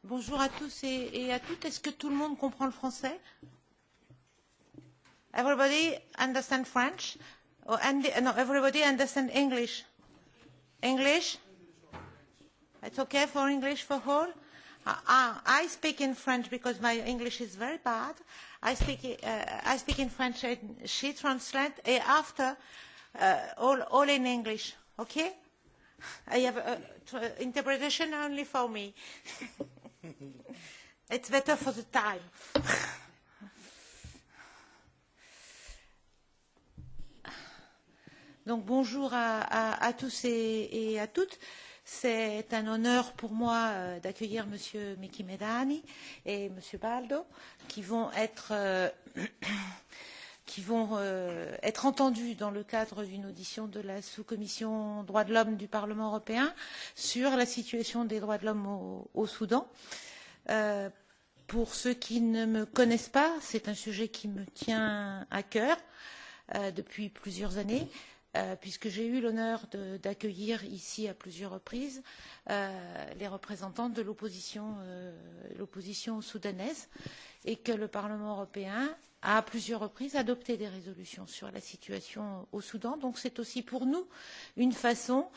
Bonjour à tous et à toutes. Est-ce que tout le monde comprend le français? Everybody understand French? Or no, everybody understand English? English? It's okay for English for all? I speak in French because my English is very bad. I speak in French and she translates and after all in English. Okay? I have interpretation only for me. It's better for the time. Donc bonjour à tous et à toutes. C'est un honneur pour moi d'accueillir Monsieur Miki Medani et Monsieur Baldo qui vont être entendus dans le cadre d'une audition de la sous-commission droits de l'homme du Parlement européen sur la situation des droits de l'homme au Soudan. Pour ceux qui ne me connaissent pas, c'est un sujet qui me tient à cœur depuis plusieurs années, puisque j'ai eu l'honneur d'accueillir ici à plusieurs reprises les représentants de l'opposition soudanaise et que le Parlement européen a à plusieurs reprises adopté des résolutions sur la situation au Soudan. Donc c'est aussi pour nous une façon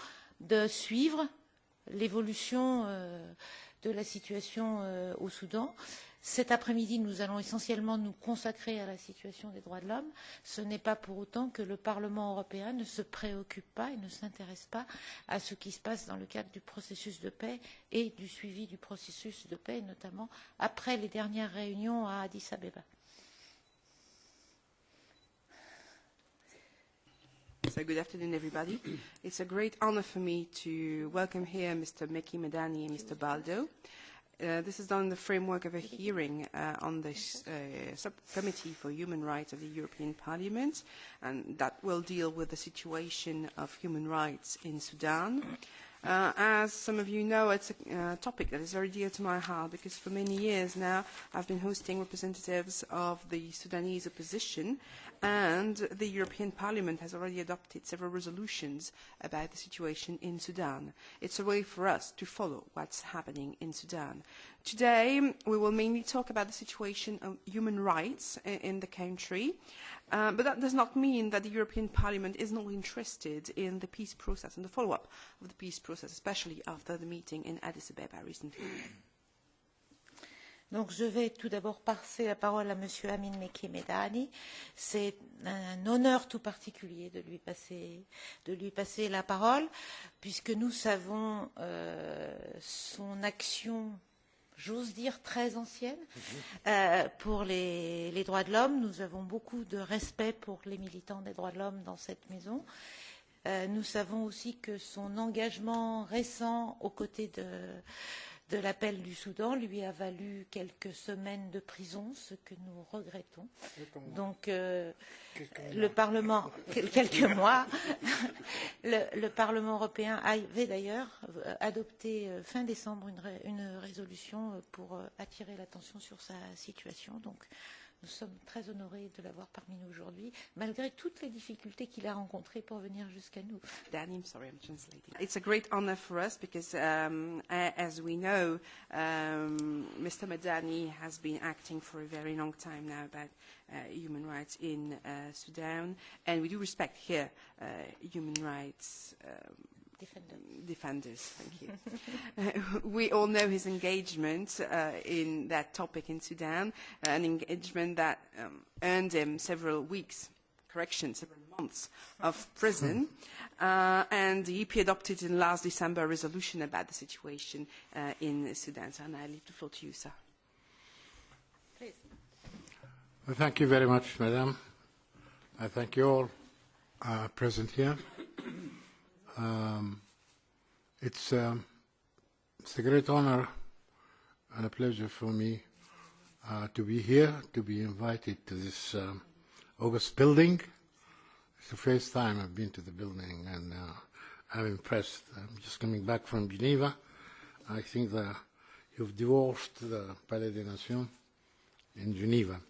de suivre l'évolution de la situation au Soudan. Cet après-midi, nous allons essentiellement nous consacrer à la situation des droits de l'homme. Ce n'est pas pour autant que le Parlement européen ne se préoccupe pas et ne s'intéresse pas à ce qui se passe dans le cadre du processus de paix et du suivi du processus de paix, notamment après les dernières réunions à Addis Abeba. So good afternoon, everybody. It's a great honor for me to welcome here Mr. Meki Medani and Mr. Baldo. This is done in the framework of a hearing on the Subcommittee for Human Rights of the European Parliament, and that will deal with the situation of human rights in Sudan. As some of you know, it's a topic that is very dear to my heart because for many years now I've been hosting representatives of the Sudanese opposition, and the European Parliament has already adopted several resolutions about the situation in Sudan. It's a way for us to follow what's happening in Sudan. Today we will mainly talk about the situation of human rights in the country, but that does not mean that the European Parliament is not interested in the peace process and the follow-up of the peace process, especially after the meeting in Addis Abeba recently. Donc je vais tout d'abord passer la parole à Monsieur Amin Meki Medani. C'est un honneur tout particulier de lui passer la parole, puisque nous savons son action, j'ose dire, très ancienne pour les droits de l'homme. Nous avons beaucoup de respect pour les militants des droits de l'homme dans cette maison. Nous savons aussi que son engagement récent aux côtés de l'appel du Soudan lui a valu quelques semaines de prison, ce que nous regrettons. Donc le Parlement, quelques mois, le Parlement européen avait d'ailleurs adopté fin décembre une résolution pour attirer l'attention sur sa situation. Donc nous sommes très honorés de l'avoir parmi nous aujourd'hui, malgré toutes les difficultés qu'il a rencontrées pour venir jusqu'à nous. Danny, sorry, I'm translating. It's a great honor for us because, as we know, Mr. Medani has been acting for a very long time now about human rights in Sudan, and we do respect here human rights defenders. Thank you. We all know his engagement in that topic in Sudan, an engagement that earned him several weeks, several months of prison, and the EP adopted in last December a resolution about the situation in Sudan. So I leave the floor to you, sir. Please. Well, thank you very much, Madam. I thank you all present here. It's a great honor and a pleasure for me to be here, to be invited to this August building. It's the first time I've been to the building, and I'm impressed. I'm just coming back from Geneva. I think that you've divorced the Palais des Nations in Geneva.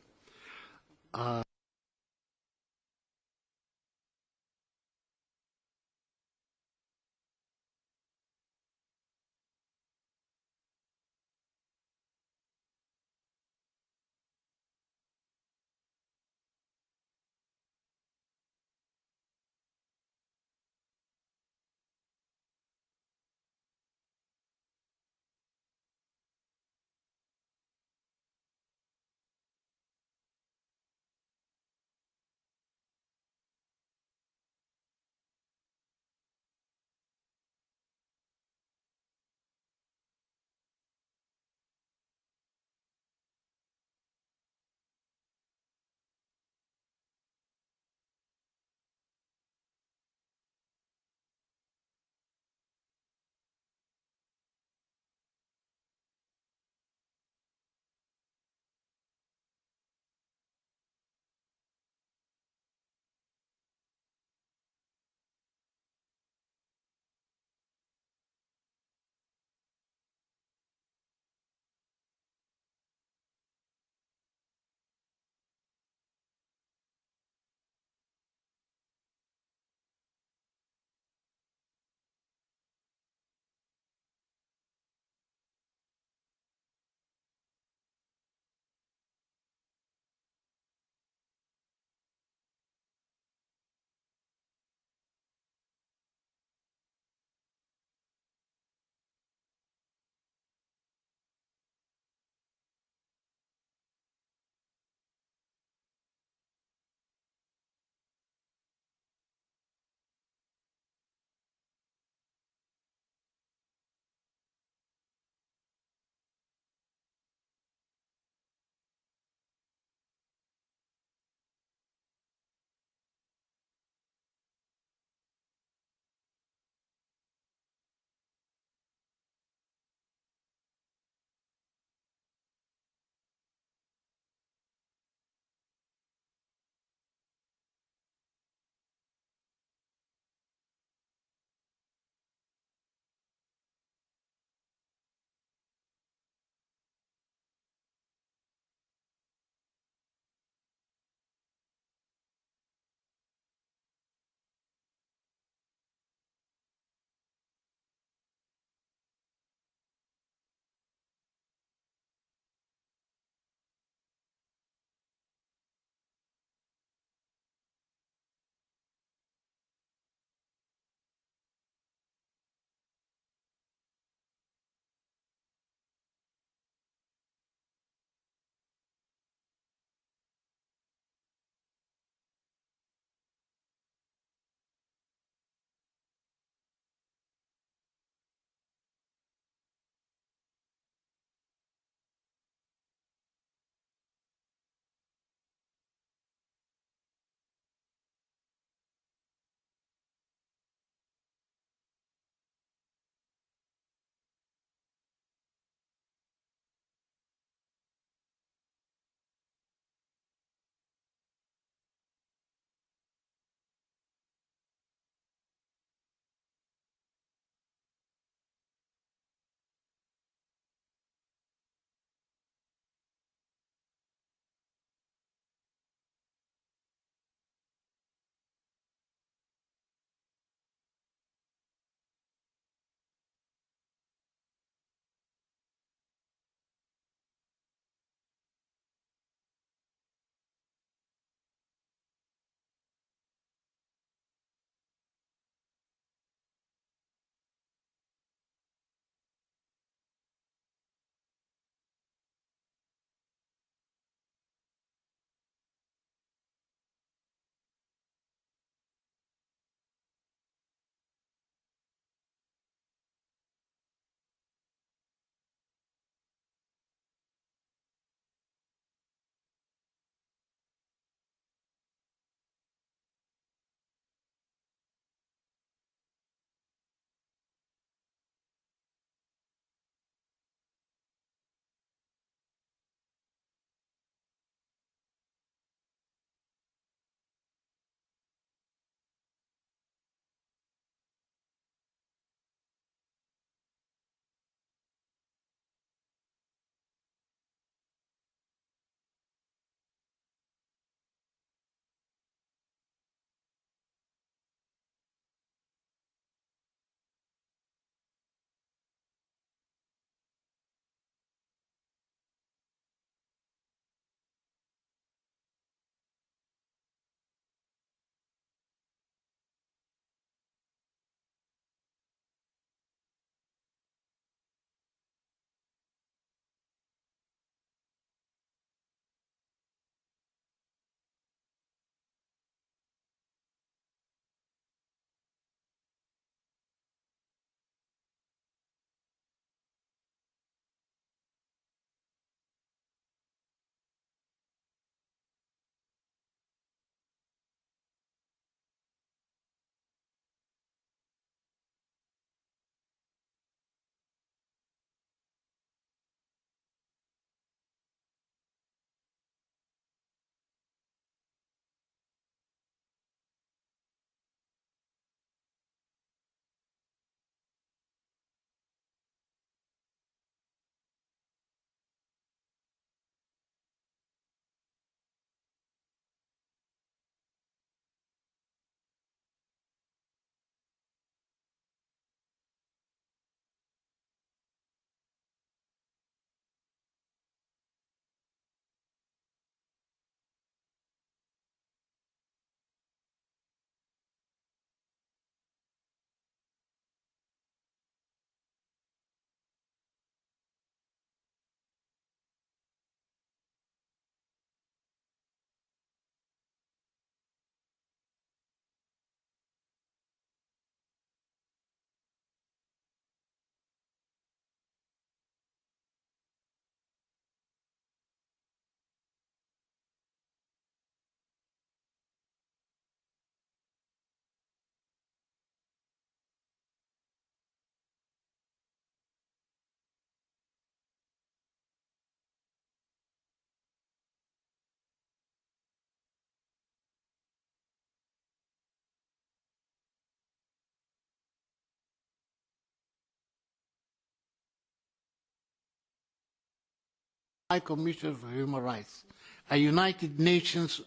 High Commissioner for Human Rights, a United Nations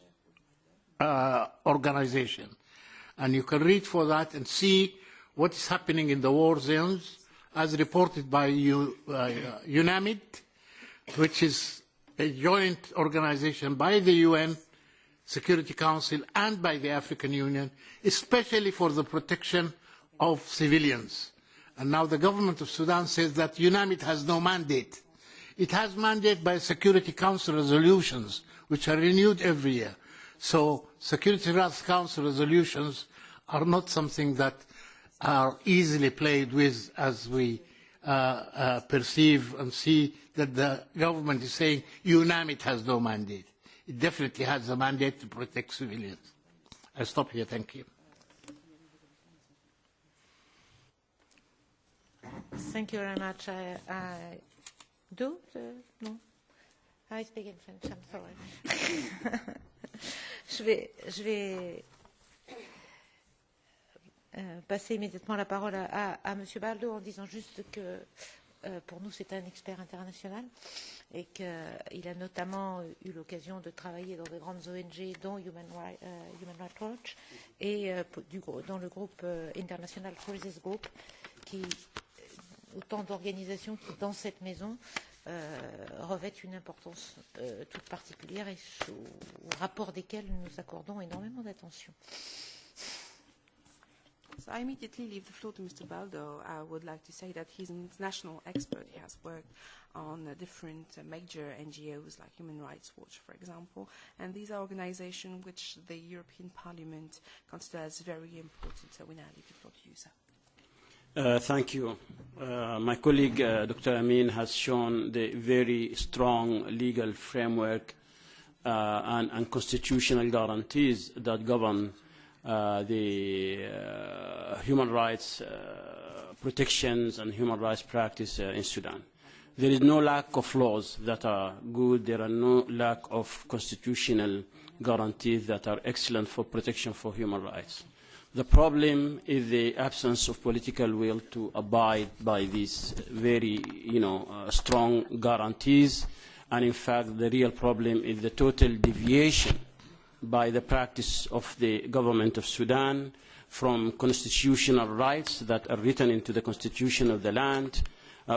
organization. And you can read for that and see what is happening in the war zones, as reported by UNAMID, which is a joint organization by the UN Security Council and by the African Union, especially for the protection of civilians. And now the government of Sudan says that UNAMID has no mandate. It has mandate by Security Council resolutions, which are renewed every year. So Security Council resolutions are not something that are easily played with, as we perceive and see that the government is saying UNAMID has no mandate. It definitely has a mandate to protect civilians. I stop here. Thank you. Thank you very much. No. I speak in French. I'm sorry. Je vais passer immédiatement la parole à M. Baldo en disant juste que pour nous c'est un expert international et qu'il a notamment eu l'occasion de travailler dans de grandes ONG dont Human Rights Watch et dans le groupe International Crisis Group, qui autant d'organisations qui dans cette maison revêtent une importance toute particulière et au rapport desquelles nous accordons énormément d'attention. So I immediately leave the floor to Mr. Baldo. I would like to say that he's an international expert. He has worked on different major NGOs like Human Rights Watch, for example, and these are organizations which the European Parliament considers very important. So we now leave the floor to you, sir. Thank you. My colleague, Dr. Amin, has shown the very strong legal framework and constitutional guarantees that govern the human rights protections and human rights practice in Sudan. There is no lack of laws that are good. There are no lack of constitutional guarantees that are excellent for protection for human rights. The problem is the absence of political will to abide by these very, strong guarantees. And in fact, the real problem is the total deviation by the practice of the government of Sudan from constitutional rights that are written into the constitution of the land,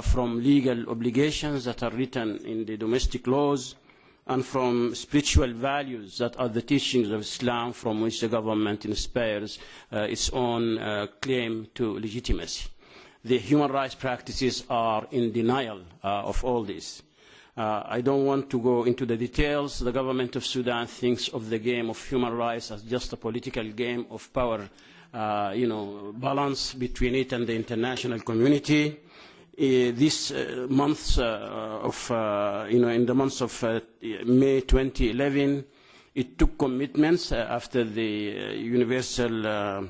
from legal obligations that are written in the domestic laws, and from spiritual values that are the teachings of Islam from which the government inspires its own claim to legitimacy. The human rights practices are in denial of all this. I don't want to go into the details. The government of Sudan thinks of the game of human rights as just a political game of power, balance between it and the international community. This month in the months of May 2011, it took commitments after the universal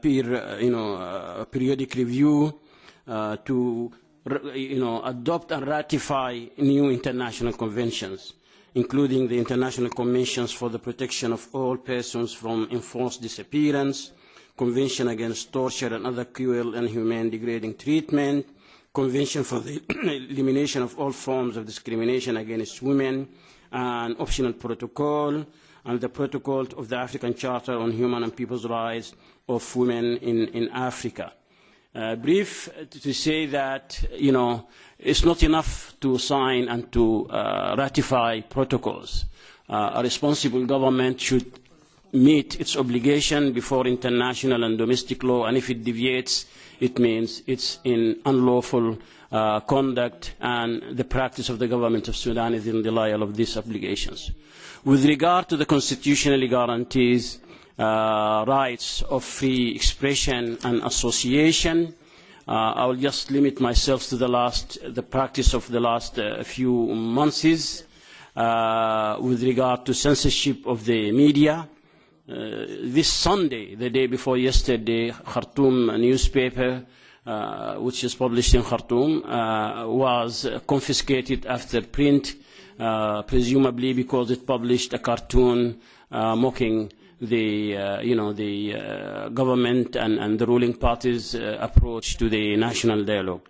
periodic review to adopt and ratify new international conventions, including the International Conventions for the Protection of All Persons from Enforced Disappearance, Convention Against Torture and Other Cruel and Inhumane Degrading Treatment, Convention for the Elimination of All Forms of Discrimination Against Women, an optional protocol, and the Protocol of the African Charter on Human and People's Rights of Women in Africa. Brief to say that, it's not enough to sign and to ratify protocols. A responsible government should meet its obligation before international and domestic law, and if it deviates, it means it's in unlawful conduct, and the practice of the government of Sudan is in denial of these obligations. With regard to the constitutionally guarantees rights of free expression and association, I will just limit myself to the practice of the last few months with regard to censorship of the media. This Sunday, the day before yesterday, Khartoum newspaper, which is published in Khartoum, was confiscated after print, presumably because it published a cartoon mocking the government and the ruling party's approach to the national dialogue.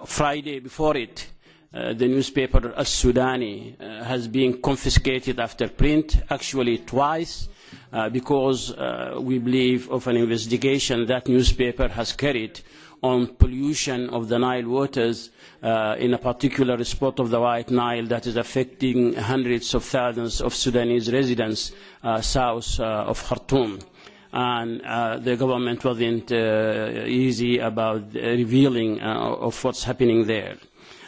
Friday before it, the newspaper Al-Sudani has been confiscated after print, actually twice, because we believe of an investigation that newspaper has carried on pollution of the Nile waters in a particular spot of the White Nile that is affecting hundreds of thousands of Sudanese residents south of Khartoum. And the government wasn't easy about revealing of what's happening there.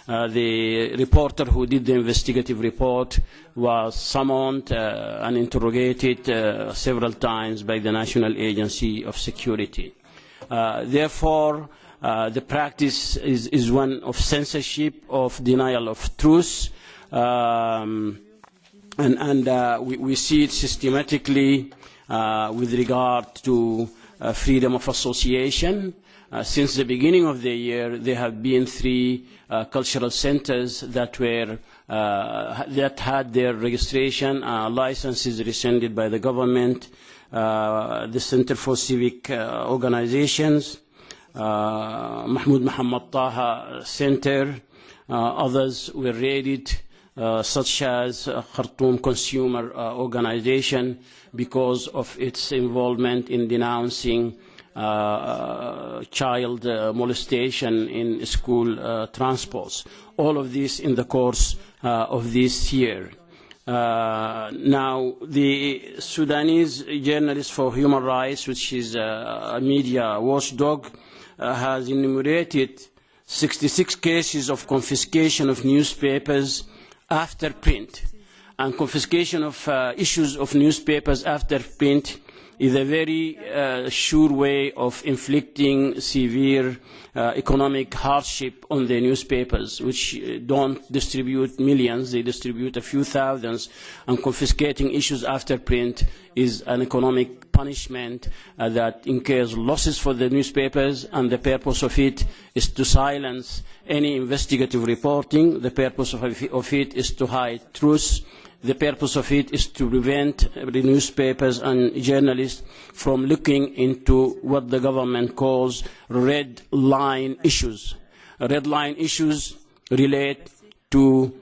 The reporter who did the investigative report was summoned and interrogated several times by the National Agency of Security. Therefore, the practice is one of censorship, of denial of truth, and we see it systematically with regard to freedom of association. Since the beginning of the year, there have been 3 cultural centers that were that had their registration licenses rescinded by the government. The Center for Civic Organizations, Mahmoud Muhammad Taha Center, others were raided, such as Khartoum Consumer Organization, because of its involvement in denouncing child molestation in school transports. All of this in the course of this year. Now, the Sudanese Journalists for Human Rights, which is a media watchdog, has enumerated 66 cases of confiscation of newspapers after print. And confiscation of issues of newspapers after print is a very sure way of inflicting severe economic hardship on the newspapers, which don't distribute millions, they distribute a few thousands, and confiscating issues after print is an economic punishment that incurs losses for the newspapers, and the purpose of it is to silence any investigative reporting. The purpose of it is to hide truth. The purpose of it is to prevent the newspapers and journalists from looking into what the government calls red line issues. Red line issues relate to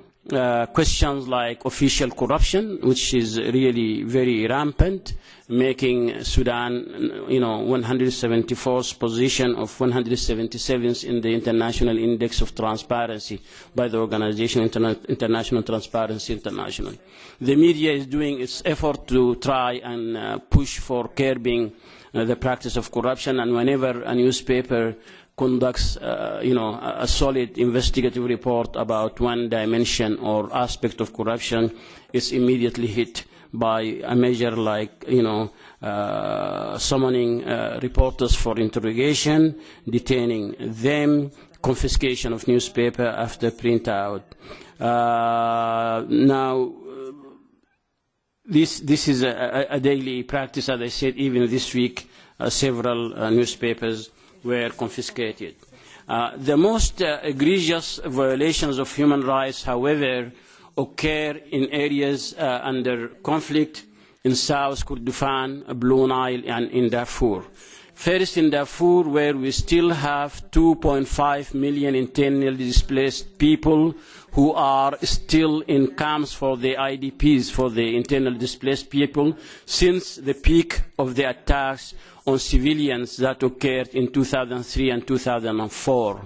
questions like official corruption, which is really very rampant, making Sudan, 174th position of 177th in the International Index of Transparency by the organization International Transparency International. The media is doing its effort to try and push for curbing the practice of corruption, and whenever a newspaper conducts a solid investigative report about one dimension or aspect of corruption, it's immediately hit by a measure like summoning reporters for interrogation, detaining them, confiscation of newspaper after printout. Now, this is a daily practice. As I said, even this week, several newspapers were confiscated. The most egregious violations of human rights, however, occur in areas under conflict in South Kordofan, Blue Nile, and in Darfur. First, in Darfur, where we still have 2.5 million internally displaced people who are still in camps for the IDPs, for the internally displaced people, since the peak of the attacks on civilians that occurred in 2003 and 2004.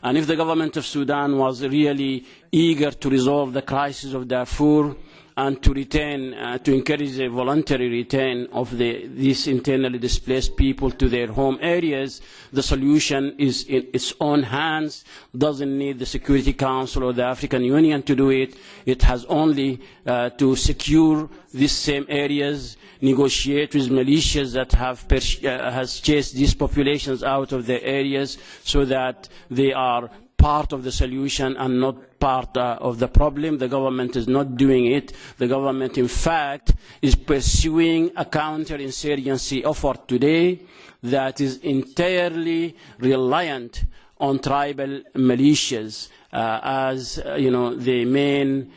And if the government of Sudan was really eager to resolve the crisis of Darfur and to return, to encourage the voluntary return of these internally displaced people to their home areas, the solution is in its own hands, doesn't need the Security Council or the African Union to do it. It has only to secure these same areas, negotiate with militias that has chased these populations out of their areas so that they are part of the solution and not part of the problem. The government is not doing it. The government, in fact, is pursuing a counterinsurgency effort today that is entirely reliant on tribal militias as the main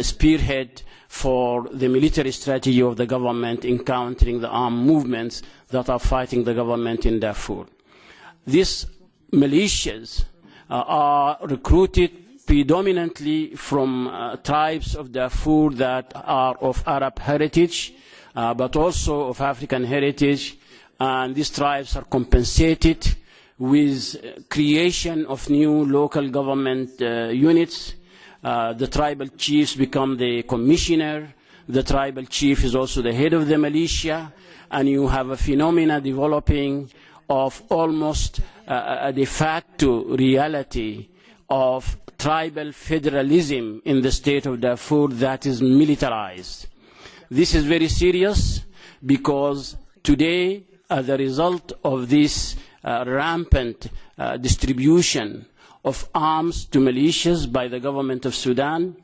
spearhead for the military strategy of the government in countering the armed movements that are fighting the government in Darfur. These militias are recruited predominantly from tribes of Darfur that are of Arab heritage, but also of African heritage, and these tribes are compensated with creation of new local government units. The tribal chiefs become the commissioner. The tribal chief is also the head of the militia, and you have a phenomena developing of almost a de facto reality of tribal federalism in the state of Darfur that is militarized. This is very serious because today, as a result of this rampant distribution of arms to militias by the government of Sudan,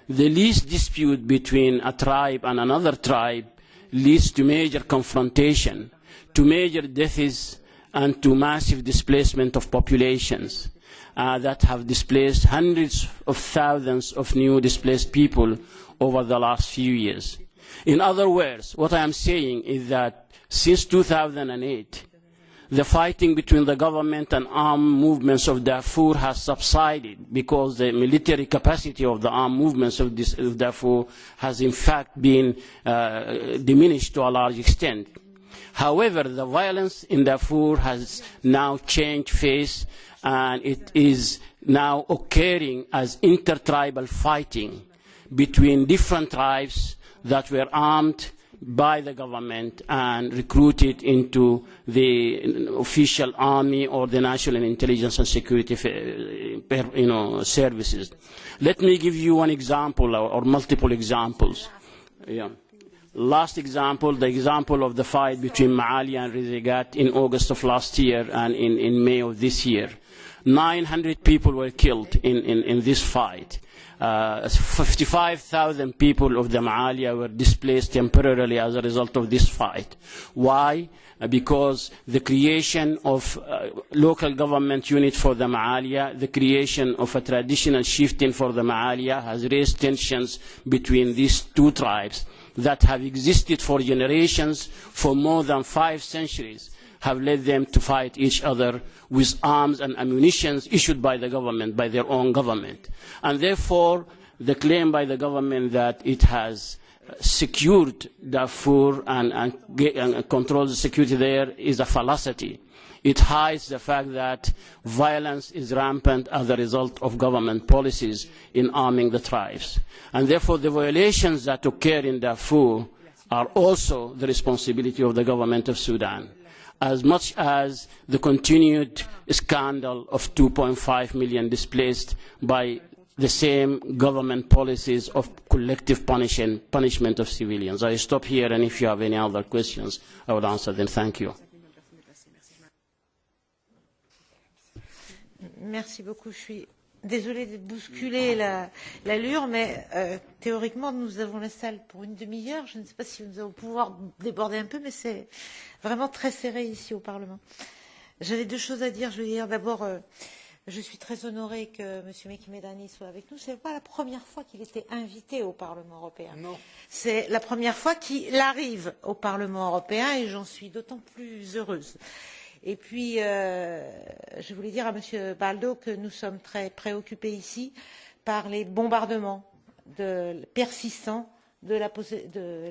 the least dispute between a tribe and another tribe leads to major confrontation, to major deaths, and to massive displacement of populations that have displaced hundreds of thousands of new displaced people over the last few years. In other words, what I am saying is that since 2008, the fighting between the government and armed movements of Darfur has subsided because the military capacity of the armed movements of Darfur has in fact been diminished to a large extent. However, the violence in Darfur has now changed face, and it is now occurring as intertribal fighting between different tribes that were armed by the government and recruited into the official army or the national intelligence and security services. Let me give you one example or multiple examples. Yeah. Last example, the example of the fight between Maalia and Rizegat in August of last year and in May of this year. 900 people were killed in this fight. 55,000 people of the Maalia were displaced temporarily as a result of this fight. Why? Because the creation of local government unit for the Maalia, the creation of a traditional chieftain for the Maalia has raised tensions between these two tribes that have existed for generations, for more than 5 centuries, have led them to fight each other with arms and ammunition issued by the government, by their own government. And therefore, the claim by the government that it has secured Darfur and controls the security there is a fallacy. It hides the fact that violence is rampant as a result of government policies in arming the tribes. And therefore, the violations that occur in Darfur are also the responsibility of the government of Sudan, as much as the continued scandal of 2.5 million displaced by the same government policies of collective punishment of civilians. I stop here, and if you have any other questions, I will answer them. Thank you. Merci beaucoup. Je suis désolée de bousculer l'allure, mais théoriquement, nous avons la salle pour une demi-heure. Je ne sais pas si nous allons pouvoir déborder un peu, mais c'est vraiment très serré ici au Parlement. J'avais 2 choses à dire. Je veux dire d'abord, je suis très honorée que M. Mekki Medani soit avec nous. Ce n'est pas la première fois qu'il était invité au Parlement européen. Non. C'est la première fois qu'il arrive au Parlement européen et j'en suis d'autant plus heureuse. Et puis, je voulais dire à M. Baldo que nous sommes très préoccupés ici par les bombardements persistants de la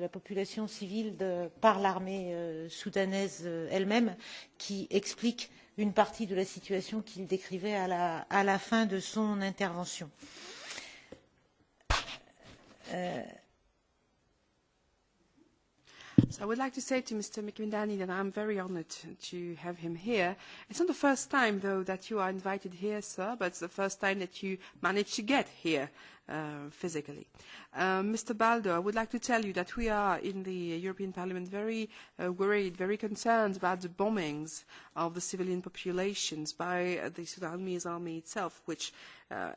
population civile par l'armée soudanaise elle-même, qui explique une partie de la situation qu'il décrivait à la fin de son intervention. So I would like to say to Mr. Mekki Medani that I'm very honored to have him here. It's not the first time, though, that you are invited here, sir, but it's the first time that you managed to get here physically. Mr. Baldo, I would like to tell you that we are in the European Parliament very worried, very concerned about the bombings of the civilian populations by the Sudanese army itself, which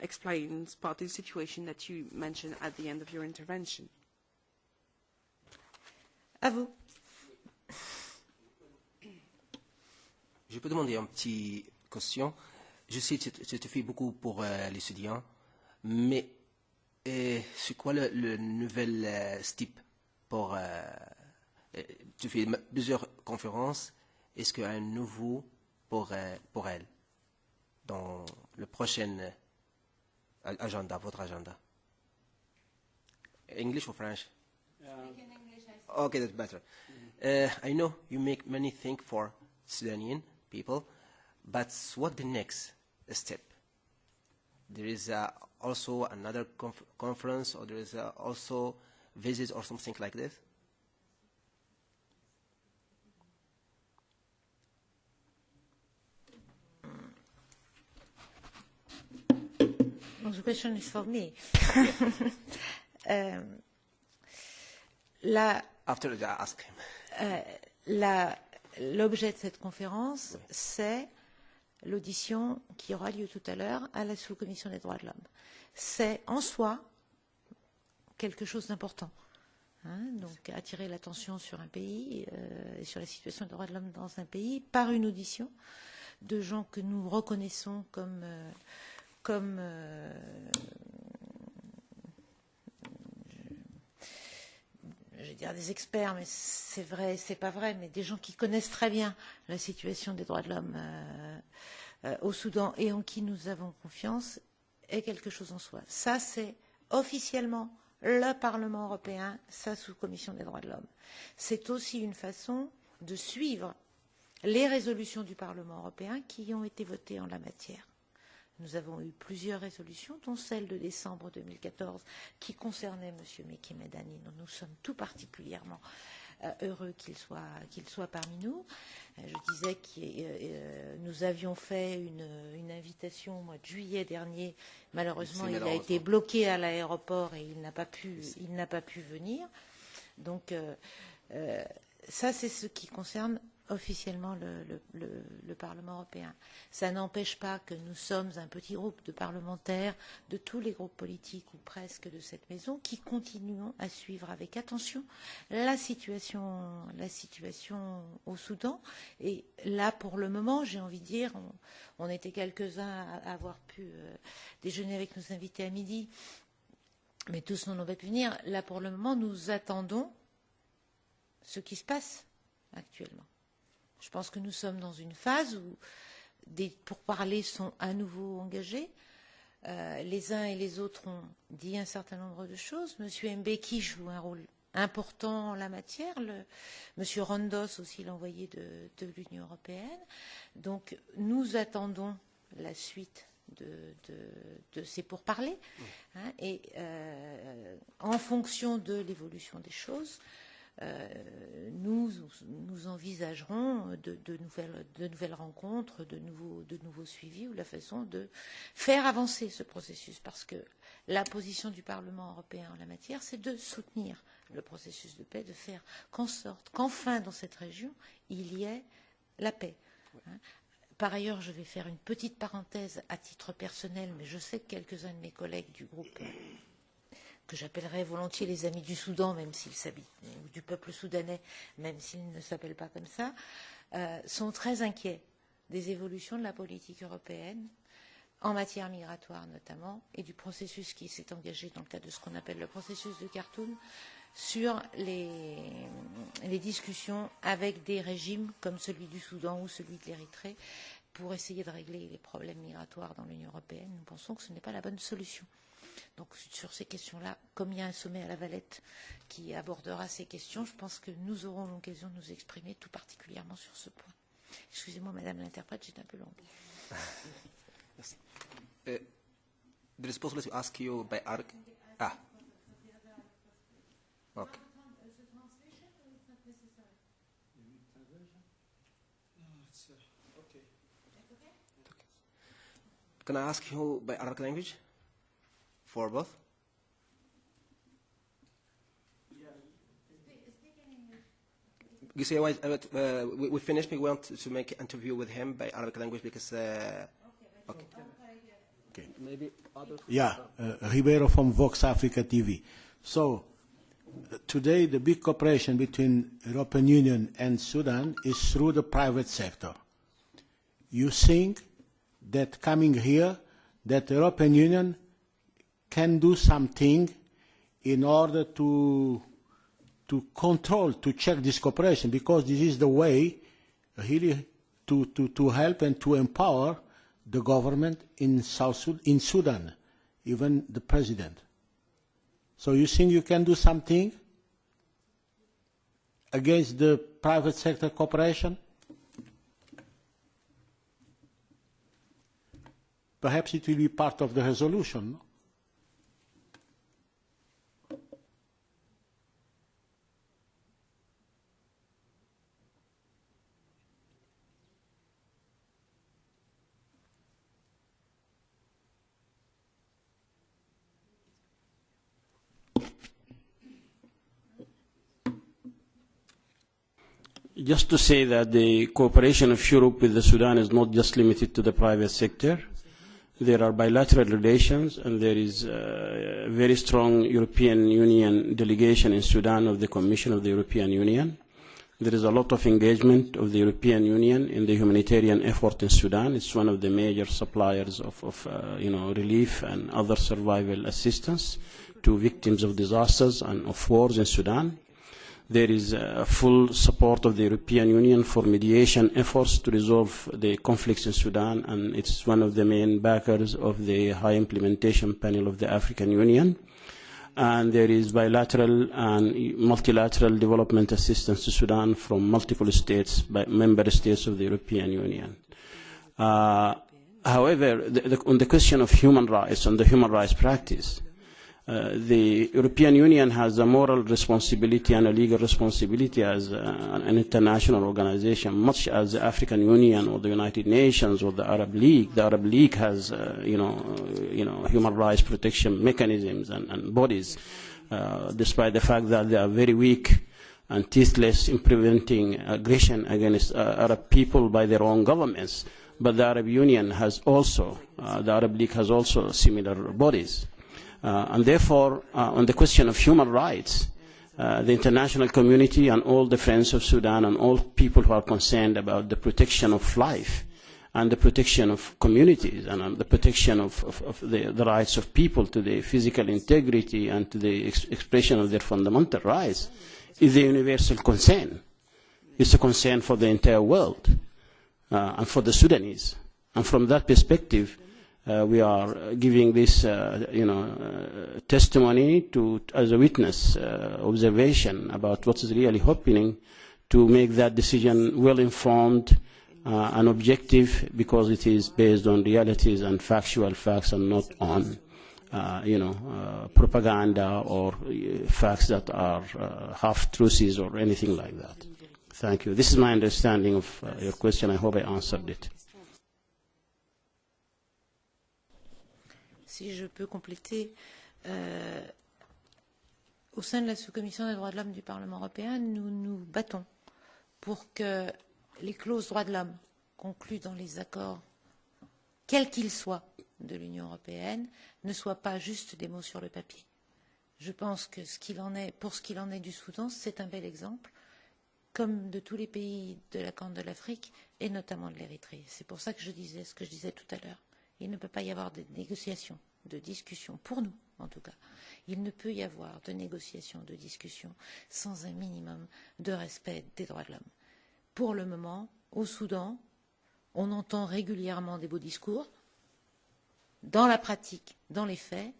explains partly the situation that you mentioned at the end of your intervention. À vous. Je peux demander une petite question. Je sais que tu fais beaucoup pour les étudiants, mais c'est quoi le nouvel step pour... tu fais plusieurs conférences. Est-ce qu'il y a un nouveau pour elle dans le prochain agenda, votre agenda? English or French? Okay, that's better. I know you make many things for Sudanian people, but what the next step? There is also another conference, or there is also visit or something like this? The question is for me. After I ask him. L'objet de cette conférence, c'est l'audition qui aura lieu tout à l'heure à la sous-commission des droits de l'homme. C'est en soi quelque chose d'important. Donc attirer l'attention sur un pays et sur la situation des droits de l'homme dans un pays par une audition de gens que nous reconnaissons comme je vais dire des experts, mais c'est vrai, c'est pas vrai, mais des gens qui connaissent très bien la situation des droits de l'homme au Soudan et en qui nous avons confiance, est quelque chose en soi. Ça, c'est officiellement le Parlement européen, sa sous-commission des droits de l'homme. C'est aussi une façon de suivre les résolutions du Parlement européen qui ont été votées en la matière. Nous avons eu plusieurs résolutions, dont celle de décembre 2014, qui concernait M. Meki Medani, dont nous sommes tout particulièrement heureux qu'il soit parmi nous. Je disais que nous avions fait une invitation au mois de juillet dernier. Malheureusement, il a été bloqué à l'aéroport et il n'a pas pu venir. Donc, ça, c'est ce qui concerne officiellement le Parlement européen. Ça n'empêche pas que nous sommes un petit groupe de parlementaires de tous les groupes politiques ou presque de cette maison qui continuons à suivre avec attention la situation au Soudan. Et là, pour le moment, j'ai envie de dire, on était quelques-uns à avoir pu déjeuner avec nos invités à midi, mais tous n'ont pas pu venir. Là, pour le moment, nous attendons ce qui se passe actuellement. Je pense que nous sommes dans une phase où des pourparlers sont à nouveau engagés. Les uns et les autres ont dit un certain nombre de choses. M. Mbeki joue un rôle important en la matière. M. Rondos aussi, l'envoyé de l'Union européenne. Donc nous attendons la suite de ces pourparlers. Et en fonction de l'évolution des choses, nous envisagerons de nouvelles rencontres, de nouveaux suivis ou la façon de faire avancer ce processus. Parce que la position du Parlement européen en la matière, c'est de soutenir le processus de paix, de faire qu'en sorte qu'enfin dans cette région, il y ait la paix. Par ailleurs, je vais faire une petite parenthèse à titre personnel, mais je sais que quelques-uns de mes collègues du groupe que j'appellerais volontiers les amis du Soudan, même s'ils s'habitent, ou du peuple soudanais, même s'ils ne s'appellent pas comme ça, sont très inquiets des évolutions de la politique européenne, en matière migratoire notamment, et du processus qui s'est engagé dans le cadre de ce qu'on appelle le processus de Khartoum, sur les discussions avec des régimes comme celui du Soudan ou celui de l'Érythrée, pour essayer de régler les problèmes migratoires dans l'Union européenne. Nous pensons que ce n'est pas la bonne solution. Donc sur ces questions-là, comme il y a un sommet à La Valette qui abordera ces questions, je pense que nous aurons l'occasion de nous exprimer tout particulièrement sur ce point. Excusez-moi, Madame l'interprète, j'étais un peu longue. Yes. There is possibility to ask you by ARC. Okay. Can I ask you by Arabic language? For both? You see, we finished. We want to make an interview with him by Arabic language because. Okay. Maybe other. Yeah, Ribeiro from Vox Africa TV. So today, the big cooperation between European Union and Sudan is through the private sector. You think that coming here, that the European Union can do something in order to control, to check this cooperation, because this is the way really to help and to empower the government in Sudan. even the president. So you think you can do something against the private sector cooperation? Perhaps it will be part of the resolution. No? Just to say that the cooperation of Europe with the Sudan is not just limited to the private sector. There are bilateral relations, and there is a very strong European Union delegation in Sudan of the Commission of the European Union. There is a lot of engagement of the European Union in the humanitarian effort in Sudan. It's one of the major suppliers of relief and other survival assistance to victims of disasters and of wars in Sudan. There is full support of the European Union for mediation efforts to resolve the conflicts in Sudan, and it's one of the main backers of the High Implementation Panel of the African Union. And there is bilateral and multilateral development assistance to Sudan from multiple states, by member states of the European Union. However, on the question of human rights and the human rights practice, the European Union has a moral responsibility and a legal responsibility as an international organization, much as the African Union or the United Nations or the Arab League. The Arab League has, human rights protection mechanisms and bodies, despite the fact that they are very weak and teethless in preventing aggression against Arab people by their own governments. But the Arab Union has also, the Arab League has also similar bodies. And therefore, on the question of human rights, the international community and all the friends of Sudan and all people who are concerned about the protection of life and the protection of communities and the protection of the rights of people to the physical integrity and to the expression of their fundamental rights is a universal concern. It's a concern for the entire world and for the Sudanese. And from that perspective, we are giving this, testimony as a witness, observation about what is really happening, to make that decision well-informed and objective, because it is based on realities and factual facts and not on, propaganda or facts that are half-truths or anything like that. Thank you. This is my understanding of your question. I hope I answered it. Si je peux compléter, au sein de la sous-commission des droits de l'homme du Parlement européen, nous nous battons pour que les clauses droits de l'homme conclues dans les accords, quels qu'ils soient, de l'Union européenne, ne soient pas juste des mots sur le papier. Je pense que pour ce qu'il en est du Soudan, c'est un bel exemple, comme de tous les pays de la Corne de l'Afrique et notamment de l'Érythrée. C'est pour ça que je disais ce que je disais tout à l'heure. Il ne peut pas y avoir de négociations, de discussions, pour nous en tout cas. Il ne peut y avoir de négociations, de discussions sans un minimum de respect des droits de l'homme. Pour le moment, au Soudan, on entend régulièrement des beaux discours. Dans la pratique, dans les faits,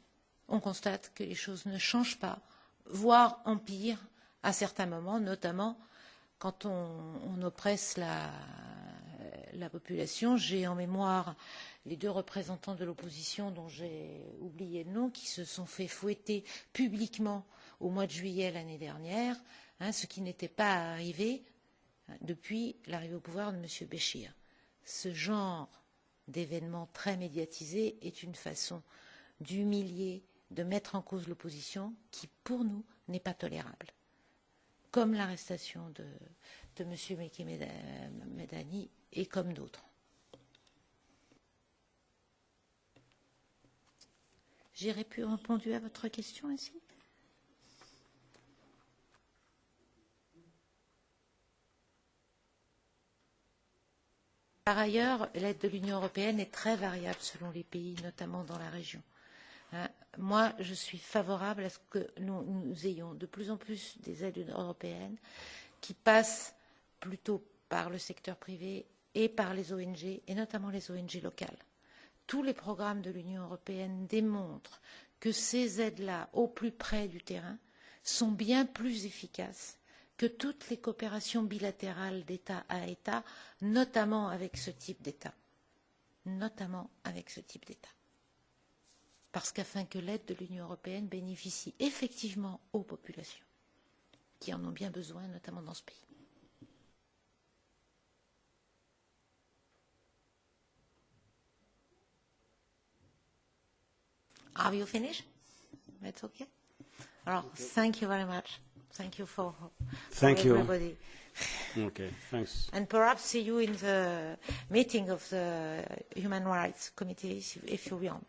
on constate que les choses ne changent pas, voire empirent à certains moments, notamment quand on oppresse la population. J'ai en mémoire les deux représentants de l'opposition dont j'ai oublié le nom, qui se sont fait fouetter publiquement au mois de juillet l'année dernière, ce qui n'était pas arrivé depuis l'arrivée au pouvoir de M. Béchir. Ce genre d'événement très médiatisé est une façon d'humilier, de mettre en cause l'opposition qui, pour nous, n'est pas tolérable. Comme l'arrestation de M. Meki Medani et comme d'autres. J'ai répondu à votre question ainsi? Par ailleurs, l'aide de l'Union européenne est très variable selon les pays, notamment dans la région. Moi, je suis favorable à ce que nous ayons de plus en plus des aides européennes qui passent plutôt par le secteur privé et par les ONG, et notamment les ONG locales. tous les programmes de l'Union européenne démontrent que ces aides-là, au plus près du terrain, sont bien plus efficaces que toutes les coopérations bilatérales d'État à État, notamment avec ce type d'État. Notamment avec ce type d'État. Parce qu'afin que l'aide de l'Union européenne bénéficie effectivement aux populations qui en ont bien besoin, notamment dans ce pays. Are you finished? That's okay. Alors, thank you very much. Thank you for everybody. Okay, thanks. And perhaps see you in the meeting of the Human Rights Committee if you want.